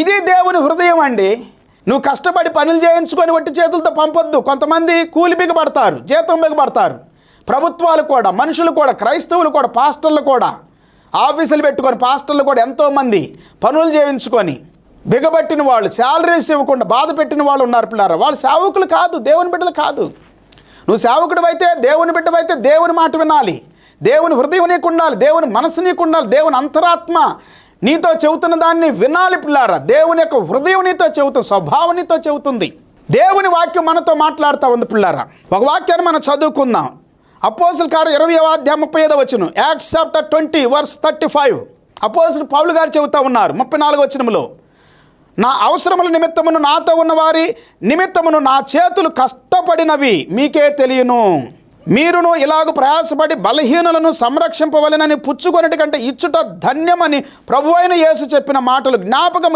ఇది దేవుని హృదయం అండి. నువ్వు కష్టపడి పనులు చేయించుకొని వట్టి చేతులతో పంపొద్దు. కొంతమంది కూలి బిగబడతారు, జీతం బిగబడతారు. ప్రభుత్వాలు కూడా, మనుషులు కూడా, క్రైస్తవులు కూడా, పాస్టర్లు కూడా, ఆఫీసులు పెట్టుకొని పాస్టర్లు కూడా ఎంతోమంది పనులు చేయించుకొని బిగబట్టిన వాళ్ళు, శాలరీస్ ఇవ్వకుండా బాధ పెట్టిన వాళ్ళు ఉన్నారు పిల్లారా. వాళ్ళు సేవకులు కాదు, దేవుని బిడ్డలు కాదు. నువ్వు సేవకుడు అయితే, దేవుని బిడ్డవైతే దేవుని మాట వినాలి. దేవుని హృదయం నీకు ఉండాలి, దేవుని మనసు నీకు ఉండాలి, దేవుని అంతరాత్మ నీతో చెబుతున్న దాన్ని వినాలి పిల్లారా. దేవుని యొక్క హృదయం నీతో చెబుతుంది, స్వభావం నీతో చెబుతుంది. దేవుని వాక్యం మనతో మాట్లాడుతూ ఉంది పిల్లారా. ఒక వాక్యాన్ని మనం చదువుకుందాం. అపోస్తలుల కార్యం 20వ అధ్యాయం 35వ వచనం, యాక్ట్స్ చాప్టర్ 20 వర్స్ 35. అపోస్తలుడు పౌలు గారు చెబుతూ ఉన్నారు 34వ వచనంలో, నా అవసరముల నిమిత్తమును నాతో ఉన్న వారి నిమిత్తమును నా చేతులు కష్టపడినవి మీకే తెలియను. మీరును ఇలాగ ప్రయాసపడి బలహీనులను సంరక్షింపవలెనని పుచ్చుకొనటి కంటే ఇచ్చుట ధన్యమని ప్రభువైన యేసు చెప్పిన మాటలు జ్ఞాపకం